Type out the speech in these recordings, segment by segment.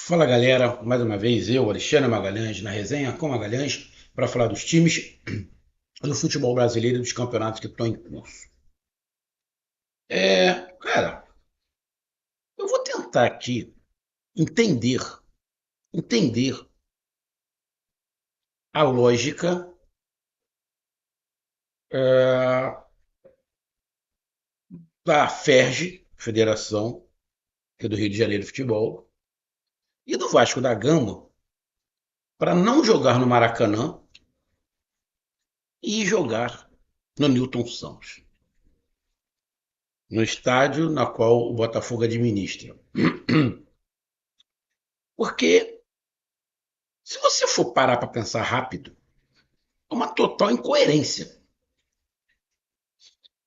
Fala galera, mais uma vez eu, Alexandre Magalhães, na resenha com Magalhães, para falar dos times do futebol brasileiro e dos campeonatos que estão em curso. Cara, eu vou tentar aqui entender, entender a lógica é, da FERJ, Federação aqui do Rio de Janeiro de Futebol, e do Vasco da Gama para não jogar no Maracanã e jogar no Newton Santos, no estádio na qual o Botafogo administra. Porque se você for parar para pensar rápido, é uma total incoerência.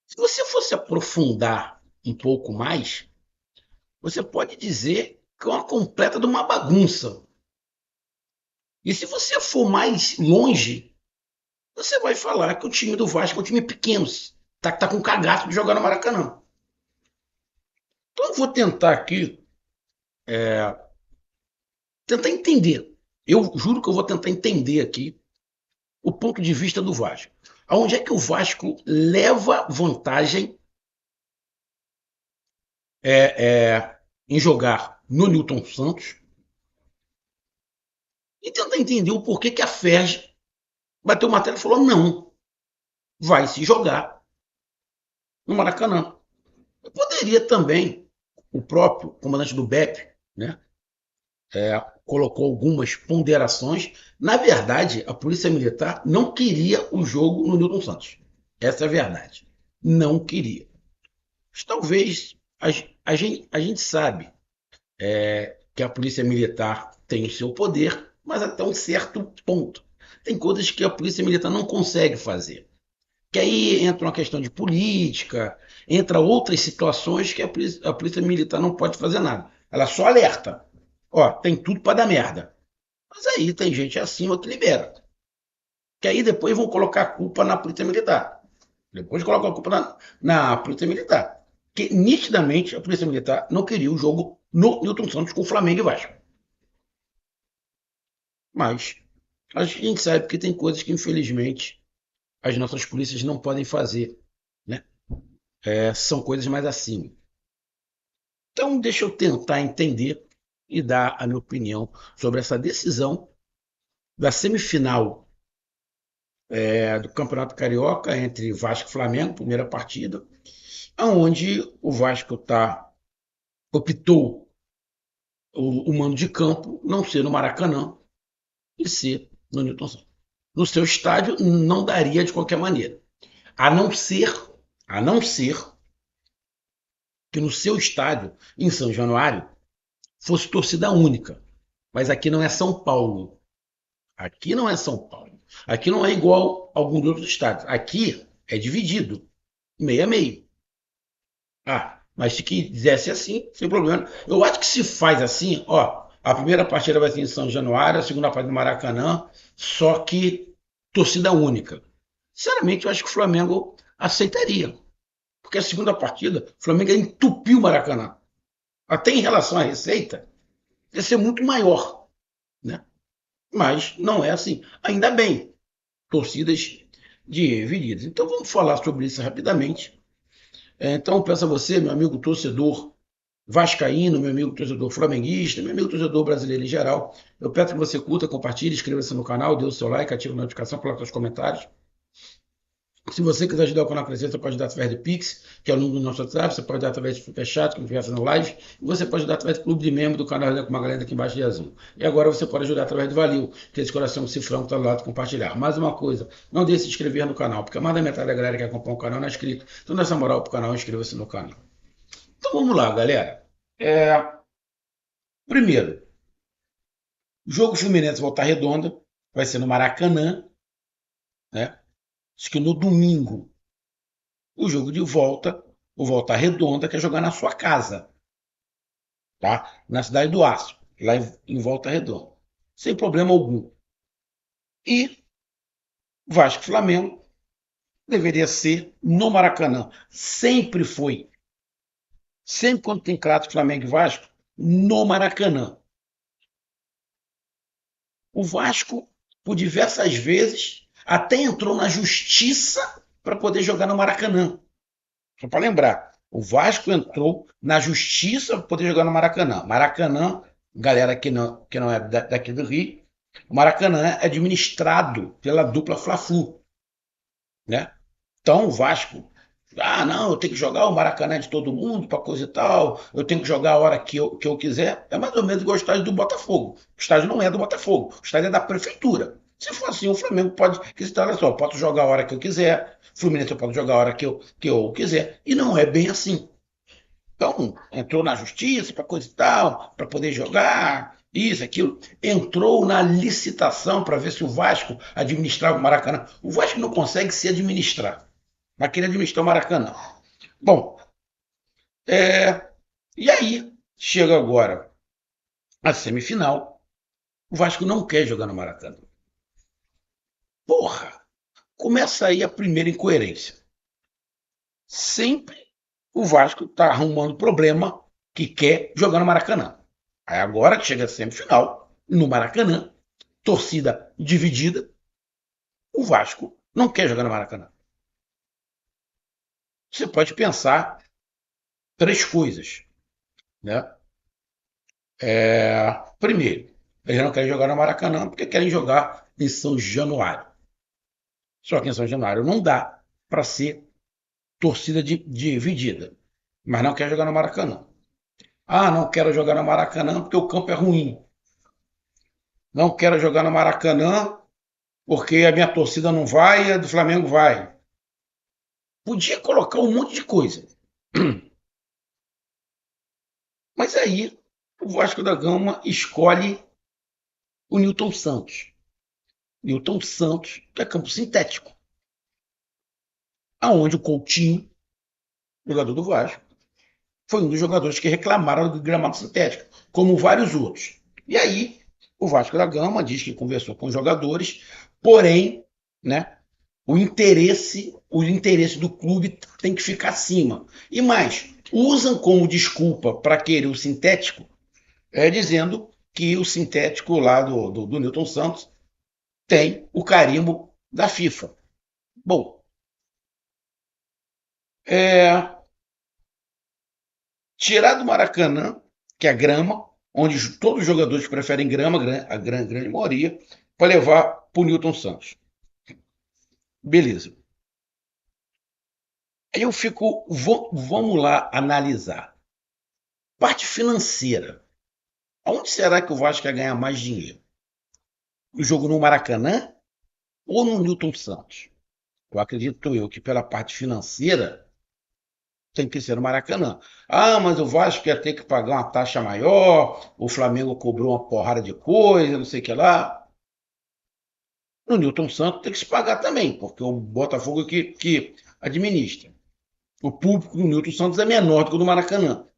Se você fosse aprofundar um pouco mais, você pode dizer que é uma completa de uma bagunça. E se você for mais longe, você vai falar que o time do Vasco é um time pequeno, tá com cagaço de jogar no Maracanã. Então eu vou tentar aqui tentar entender. Eu juro que eu vou tentar entender aqui o ponto de vista do Vasco. Aonde é que o Vasco leva vantagem em jogar no Newton Santos e tentar entender o porquê que a FERJ bateu o martelo e falou: não, vai se jogar no Maracanã. Eu poderia também, o próprio comandante do BEP, né, colocou algumas ponderações. Na verdade, a Polícia Militar não queria o jogo no Newton Santos. Essa é a verdade. Não queria. Mas talvez a gente sabe que a Polícia Militar tem o seu poder, mas até um certo ponto. Tem coisas que a Polícia Militar não consegue fazer. Que aí entra uma questão de política, entra outras situações que a polícia Militar não pode fazer nada. Ela só alerta. Ó, tem tudo para dar merda. Mas aí tem gente acima que libera. Que aí depois vão colocar a culpa na Polícia Militar. Depois colocam a culpa na Polícia Militar. Que nitidamente a Polícia Militar não queria o jogo no Newton Santos com Flamengo e Vasco. Mas a gente sabe que tem coisas que, infelizmente, as nossas polícias não podem fazer. Né? São coisas mais acima. Então, deixa eu tentar entender e dar a minha opinião sobre essa decisão da semifinal do Campeonato Carioca entre Vasco e Flamengo, primeira partida, onde o Vasco optou o mando de campo não ser no Maracanã e ser no Newton Santos. No seu estádio não daria de qualquer maneira, a não ser, a não ser que no seu estádio em São Januário fosse torcida única. Mas aqui não é São Paulo. Aqui não é São Paulo. Aqui não é igual a alguns outros estados. Aqui é dividido, meio a meio. Mas se quisesse assim, sem problema. Eu acho que se faz assim, ó, a primeira partida vai ser em São Januário, a segunda partida no Maracanã, só que torcida única. Sinceramente, eu acho que o Flamengo aceitaria. Porque a segunda partida, o Flamengo ia entupir o Maracanã. Até em relação à receita, ia ser muito maior. Né? Mas não é assim. Ainda bem, torcidas divididas. Então vamos falar sobre isso rapidamente. Então peço a você, meu amigo torcedor vascaíno, meu amigo torcedor flamenguista, meu amigo torcedor brasileiro em geral, eu peço que você curta, compartilhe, inscreva-se no canal, dê o seu like, ative a notificação, coloque os comentários. Se você quiser ajudar o canal a crescer, você pode ajudar através do Pix, que é o número do nosso WhatsApp, você pode ajudar através do Superchat, que a gente vai fazendo live, e você pode ajudar através do clube de membro do canal com uma galera aqui embaixo de azul. E agora você pode ajudar através do Valil, que é esse coração cifrão que está do lado de compartilhar. Mais uma coisa, não deixe de se inscrever no canal, porque mais da metade da galera que acompanha o canal não é inscrito. Então dá essa moral pro canal, inscreva-se no canal. Então vamos lá, galera. Primeiro, o jogo Fluminense Volta Redonda vai ser no Maracanã, né? Acho que no domingo. O jogo de volta, o Volta Redonda, quer jogar na sua casa, tá? Na cidade do Aço, lá em Volta Redonda. Sem problema algum. E Vasco e Flamengo deveria ser no Maracanã. Sempre foi. Sempre quando tem clássico Flamengo e Vasco, no Maracanã. O Vasco, por diversas vezes, até entrou na justiça para poder jogar no Maracanã. Só para lembrar, o Vasco entrou na justiça para poder jogar no Maracanã. Maracanã, galera que não é daqui do Rio, o Maracanã é administrado pela dupla Fla-Flu, né? Então o Vasco, não, eu tenho que jogar o Maracanã de todo mundo para coisa e tal, eu tenho que jogar a hora que eu quiser. É mais ou menos igual o estádio do Botafogo. O estádio não é do Botafogo, o estádio é da prefeitura. Se for assim, o Flamengo pode, olha só, eu posso jogar a hora que eu quiser, o Fluminense eu posso jogar a hora que eu quiser. E não é bem assim. Então, entrou na justiça para coisa e tal, para poder jogar, isso, aquilo. Entrou na licitação para ver se o Vasco administrava o Maracanã. O Vasco não consegue se administrar, mas queria administrar o Maracanã. Bom, e aí, chega agora a semifinal, o Vasco não quer jogar no Maracanã. Porra! Começa aí a primeira incoerência. Sempre o Vasco está arrumando problema que quer jogar no Maracanã. Aí agora que chega a semifinal, no Maracanã, torcida dividida, o Vasco não quer jogar no Maracanã. Você pode pensar três coisas, né? Primeiro, eles não querem jogar no Maracanã porque querem jogar em São Januário. Só que em São Januário não dá para ser torcida dividida, mas não quer jogar no Maracanã. Não quero jogar no Maracanã porque o campo é ruim. Não quero jogar no Maracanã porque a minha torcida não vai e a do Flamengo vai. Podia colocar um monte de coisa. Mas aí o Vasco da Gama escolhe o Newton Santos. Newton Santos, que é campo sintético. Aonde o Coutinho, jogador do Vasco, foi um dos jogadores que reclamaram do gramado sintético, como vários outros. E aí o Vasco da Gama diz que conversou com os jogadores, porém, né, o interesse do clube tem que ficar acima. E mais, usam como desculpa para querer o sintético, dizendo que o sintético lá do Newton Santos tem o carimbo da FIFA. Bom, tirar do Maracanã, que é a grama, onde todos os jogadores preferem grama, a grande maioria, para levar para o Newton Santos. Beleza. Aí eu fico, vamos lá analisar. Parte financeira. Onde será que o Vasco vai ganhar mais dinheiro? O jogo no Maracanã ou no Newton Santos? Eu acredito que pela parte financeira tem que ser no Maracanã. Mas o Vasco ia ter que pagar uma taxa maior, o Flamengo cobrou uma porrada de coisa, não sei o que lá. No Newton Santos tem que se pagar também, porque o Botafogo que administra. O público do Newton Santos é menor do que o do Maracanã.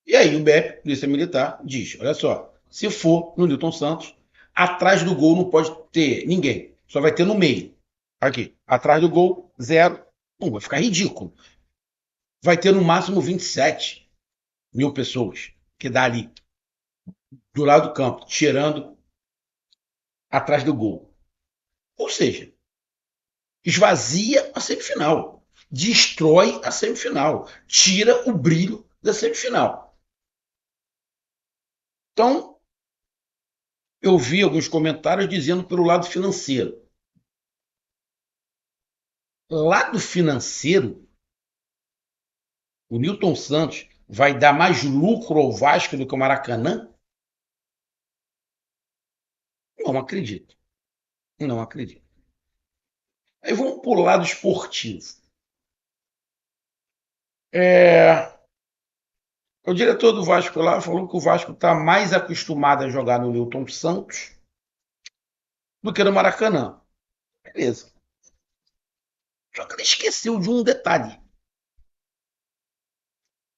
E aí o BEP, Polícia Militar, diz: olha só, se for no Newton Santos, atrás do gol não pode ter ninguém, só vai ter no meio. Aqui, atrás do gol, zero. Vai ficar ridículo. Vai ter no máximo 27 mil pessoas que dá ali, do lado do campo, tirando atrás do gol. Ou seja, esvazia a semifinal, destrói a semifinal, tira o brilho da semifinal. Então, eu vi alguns comentários dizendo pelo lado financeiro. Lado financeiro, o Newton Santos vai dar mais lucro ao Vasco do que o Maracanã? Não acredito. Não acredito. Aí vamos para o lado esportivo. O diretor do Vasco lá falou que o Vasco está mais acostumado a jogar no Newton Santos do que no Maracanã. Beleza. Só que ele esqueceu de um detalhe.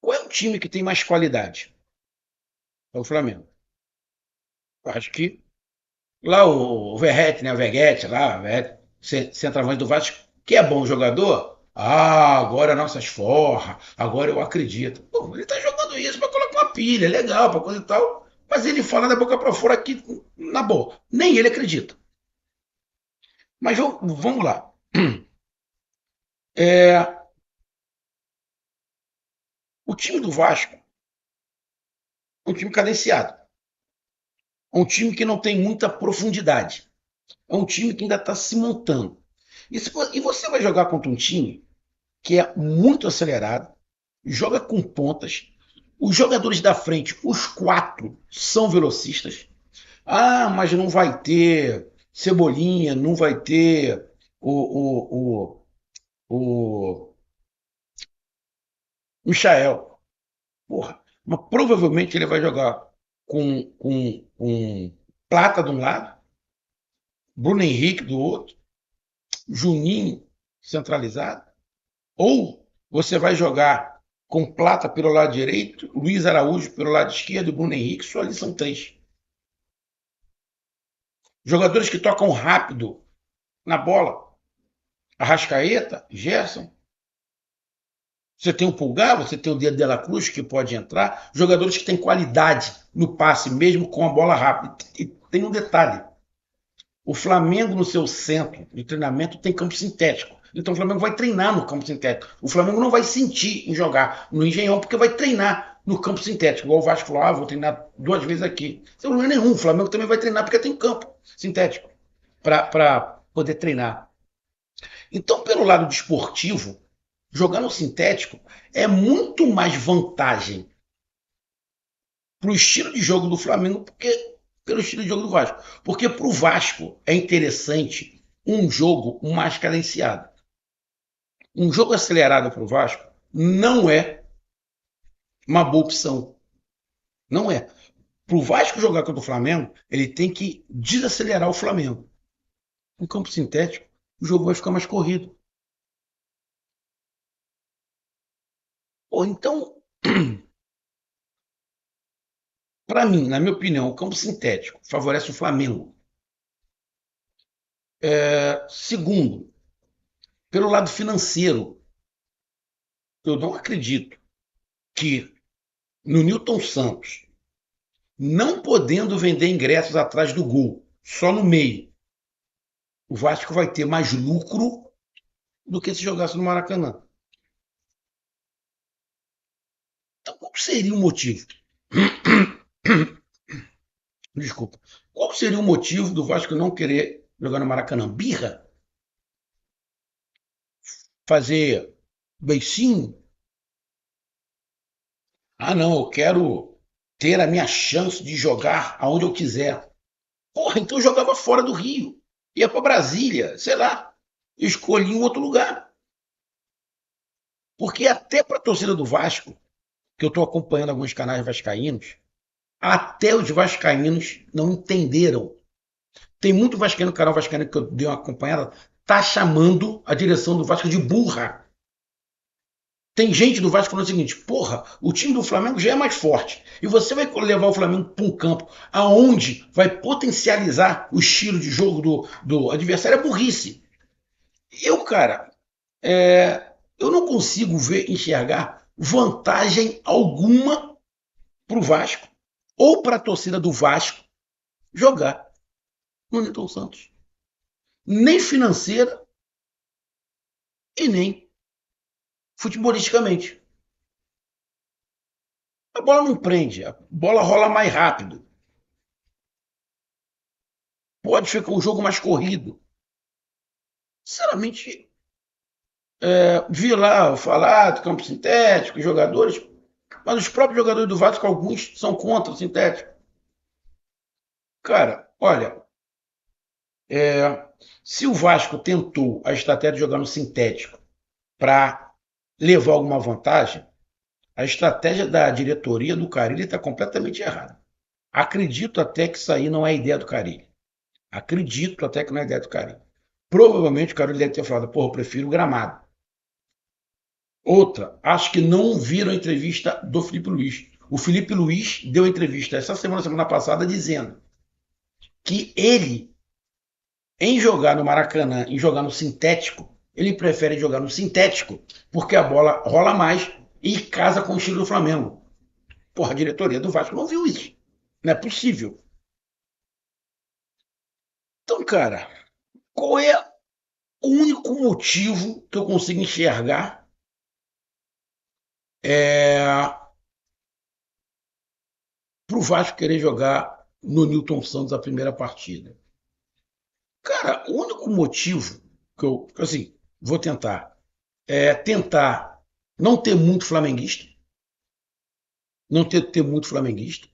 Qual é o time que tem mais qualidade? É o Flamengo. Eu acho que lá o Verrete, né? O Veguete lá, o Verrete, centroavante do Vasco, que é bom jogador. Agora nossas forras, agora eu acredito. Pô, ele tá jogando isso para colocar uma pilha, legal, para coisa e tal. Mas ele fala da boca para fora aqui, na boa. Nem ele acredita. Mas vamos lá. É, o time do Vasco é um time cadenciado. É um time que não tem muita profundidade. É um time que ainda está se montando. E você vai jogar contra um time que é muito acelerado, joga com pontas. Os jogadores da frente, os quatro, são velocistas. Ah, mas não vai ter Cebolinha, não vai ter o Michael. Porra, mas provavelmente ele vai jogar com Plata de um lado, Bruno Henrique do outro, Juninho centralizado. Ou você vai jogar com Plata pelo lado direito, Luiz Araújo pelo lado esquerdo e Bruno Henrique, só ali são três. Jogadores que tocam rápido na bola. Arrascaeta, Gerson. Você tem o Pulgar, você tem o Dedo de la Cruz que pode entrar. Jogadores que têm qualidade no passe, mesmo com a bola rápida. E tem um detalhe. O Flamengo, no seu centro de treinamento, tem campo sintético. Então o Flamengo vai treinar no campo sintético. O Flamengo não vai sentir em jogar no Engenhão, porque vai treinar no campo sintético. Igual o Vasco falou, vou treinar 2 vezes aqui. Sem problema nenhum. O Flamengo também vai treinar porque tem campo sintético para poder treinar. Então, pelo lado desportivo, jogar no sintético é muito mais vantagem para o estilo de jogo do Flamengo porque pelo estilo de jogo do Vasco. Porque para o Vasco é interessante um jogo mais cadenciado. Um jogo acelerado para o Vasco não é uma boa opção. Não é. Para o Vasco jogar contra o Flamengo, ele tem que desacelerar o Flamengo. No campo sintético, o jogo vai ficar mais corrido. Pô, então, para mim, na minha opinião, o campo sintético favorece o Flamengo. Segundo, pelo lado financeiro, eu não acredito que no Newton Santos, não podendo vender ingressos atrás do gol, só no meio, o Vasco vai ter mais lucro do que se jogasse no Maracanã. Então, qual seria o motivo? Desculpa. Qual seria o motivo do Vasco não querer jogar no Maracanã? Birra? Fazer beicinho? Ah, não, eu quero ter a minha chance de jogar aonde eu quiser. Porra, então eu jogava fora do Rio. Ia para Brasília, sei lá. Escolhi um outro lugar. Porque até para a torcida do Vasco, que eu estou acompanhando alguns canais vascaínos, até os vascaínos não entenderam. Tem muito vascaíno, canal vascaíno que eu dei uma acompanhada, tá chamando a direção do Vasco de burra. Tem gente do Vasco falando o seguinte: porra, o time do Flamengo já é mais forte. E você vai levar o Flamengo para um campo aonde vai potencializar o estilo de jogo do adversário, é burrice. Eu, cara, eu não consigo enxergar vantagem alguma para o Vasco ou para a torcida do Vasco jogar no Newton Santos. Nem financeira e nem futebolisticamente. A bola não prende, a bola rola mais rápido. Pode ficar um jogo mais corrido. Sinceramente, vi lá falar do campo sintético, jogadores, mas os próprios jogadores do Vasco, alguns são contra o sintético. Cara, olha, se o Vasco tentou a estratégia de jogar no sintético para levar alguma vantagem, a estratégia da diretoria do Carille está completamente errada. Acredito até que isso aí não é ideia do Carille. Acredito até que não é ideia do Carille. Provavelmente o Carille deve ter falado, porra, eu prefiro o gramado. Outra, acho que não viram a entrevista do Felipe Luiz. O Felipe Luiz deu entrevista essa semana passada, dizendo que ele, em jogar no Maracanã, em jogar no sintético, ele prefere jogar no sintético, porque a bola rola mais e casa com o estilo do Flamengo. Porra, a diretoria do Vasco não viu isso. Não é possível. Então, cara, qual é o único motivo que eu consigo enxergar para o Vasco querer jogar no Newton Santos a primeira partida? Cara, o único motivo assim, vou tentar não ter muito flamenguista, não ter muito flamenguista,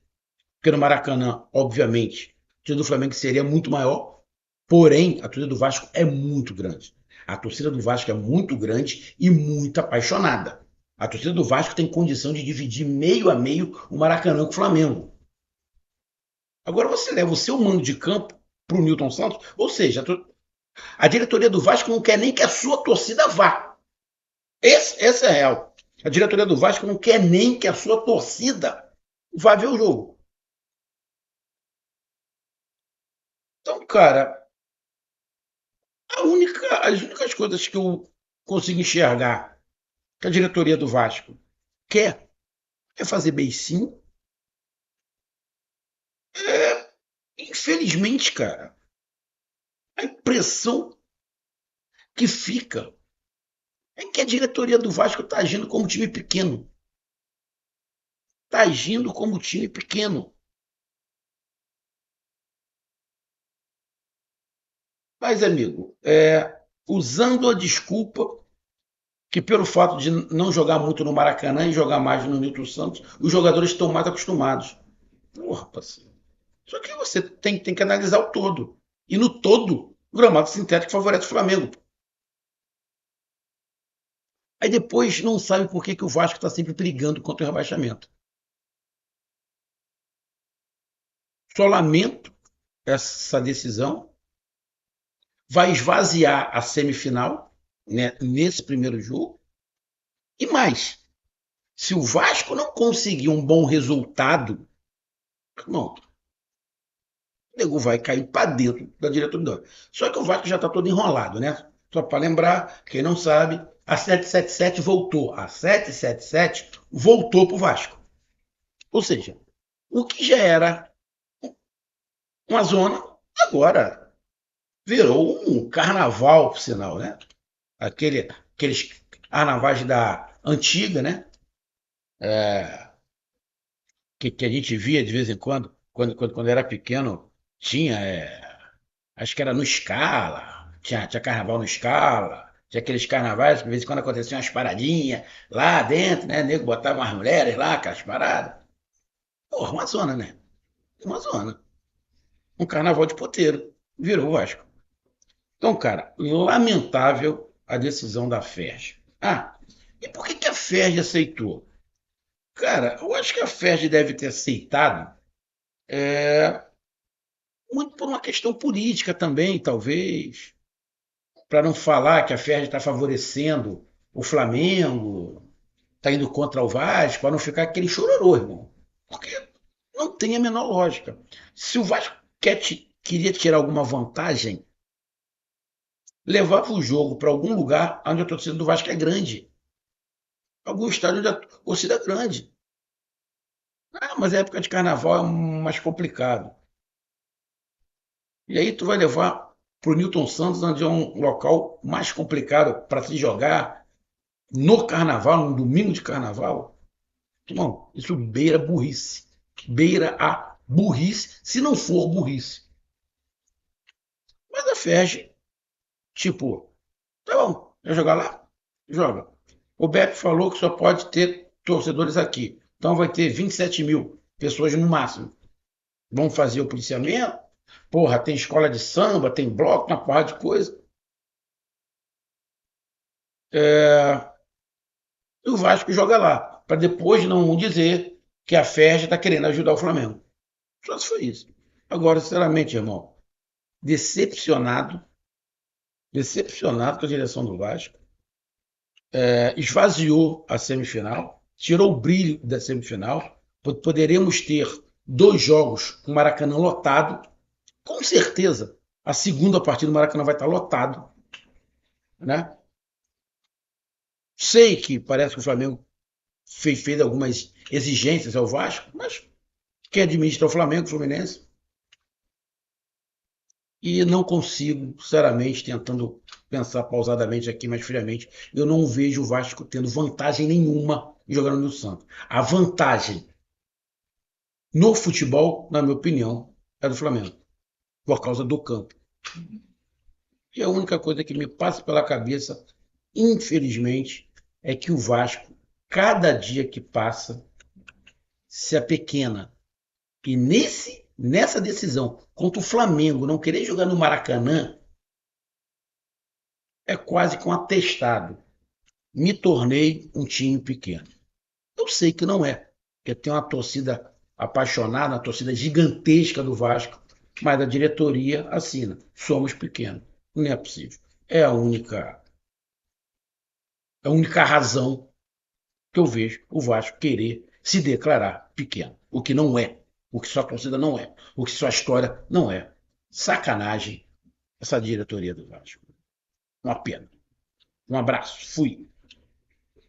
porque no Maracanã, obviamente, a torcida do Flamengo seria muito maior, porém, a torcida do Vasco é muito grande. A torcida do Vasco é muito grande e muito apaixonada. A torcida do Vasco tem condição de dividir meio a meio o Maracanã com o Flamengo. Agora você leva o seu mando de campo para o Newton Santos, ou seja, a diretoria do Vasco não quer nem que a sua torcida vá. Essa é a real. A diretoria do Vasco não quer nem que a sua torcida vá ver o jogo. Então, cara, as únicas coisas que eu consigo enxergar que a diretoria do Vasco quer é fazer beicinho. Infelizmente, cara, a impressão que fica é que a diretoria do Vasco está agindo como time pequeno. Está agindo como time pequeno. Mas, amigo, usando a desculpa que pelo fato de não jogar muito no Maracanã e jogar mais no Newton Santos, os jogadores estão mais acostumados. Porra, parceiro. Só que você tem que analisar o todo. E no todo, o gramado sintético favorece o Flamengo. Aí depois não sabe por que o Vasco está sempre brigando contra o rebaixamento. Só lamento essa decisão. Vai esvaziar a semifinal, né, nesse primeiro jogo. E mais, se o Vasco não conseguir um bom resultado, não, o nego vai cair para dentro da diretoria. Só que o Vasco já está todo enrolado, né? Só para lembrar, quem não sabe, a 777 voltou. A 777 voltou para o Vasco. Ou seja, o que já era uma zona, agora virou um carnaval, por sinal, né? Aqueles carnavais da antiga, né? Que a gente via de vez em quando, quando era pequeno, tinha, acho que era no Scala, tinha carnaval no Scala, tinha aqueles carnavais que de vez em quando aconteciam umas paradinhas lá dentro, né? O nego botava umas mulheres lá, aquelas paradas. Porra, uma zona, né? Uma zona. Um carnaval de poteiro. Virou o Vasco. Então, cara, lamentável a decisão da FERJ. Ah, e por que a FERJ aceitou? Cara, eu acho que a FERJ deve ter aceitado muito por uma questão política também, talvez, para não falar que a FERJ está favorecendo o Flamengo, está indo contra o Vasco, para não ficar aquele chororô, irmão. Porque não tem a menor lógica. Se o Vasco queria tirar alguma vantagem, levava o jogo para algum lugar onde a torcida do Vasco é grande. Algum estádio onde a torcida é grande. Ah, mas a época de carnaval é mais complicado. E aí tu vai levar para o Newton Santos, onde é um local mais complicado para se jogar no carnaval, no domingo de carnaval. Irmão, isso beira burrice. Beira a burrice, se não for burrice. Mas a FERJ, tipo, tá bom, quer jogar lá? Joga. O Beppe falou que só pode ter torcedores aqui. Então vai ter 27 mil pessoas no máximo. Vão fazer o policiamento. Porra, tem escola de samba, tem bloco, uma porrada de coisa. E o Vasco joga lá, para depois não dizer que a FERJ está querendo ajudar o Flamengo. Só se foi isso. Agora, sinceramente, irmão, decepcionado, decepcionado com a direção do Vasco. Esvaziou a semifinal, tirou o brilho da semifinal. Poderemos ter dois jogos com o Maracanã lotado. Com certeza, a segunda partida do Maracanã vai estar lotado. Né? Sei que parece que o Flamengo fez algumas exigências ao Vasco, mas que administra o Flamengo, o Fluminense, e não consigo, sinceramente, tentando pensar pausadamente aqui, mais friamente, eu não vejo o Vasco tendo vantagem nenhuma jogando no Santos. A vantagem no futebol, na minha opinião, é do Flamengo, por causa do campo. E a única coisa que me passa pela cabeça, infelizmente, é que o Vasco, cada dia que passa, se apequena. E nessa decisão, contra o Flamengo, não querer jogar no Maracanã, é quase que um atestado. Me tornei um time pequeno. Eu sei que não é, porque tem uma torcida apaixonada, uma torcida gigantesca do Vasco, mas a diretoria assina. Somos pequenos. Não é possível. É a única razão que eu vejo o Vasco querer se declarar pequeno. O que não é. O que sua torcida não é. O que sua história não é. Sacanagem essa diretoria do Vasco. Uma pena. Um abraço. Fui.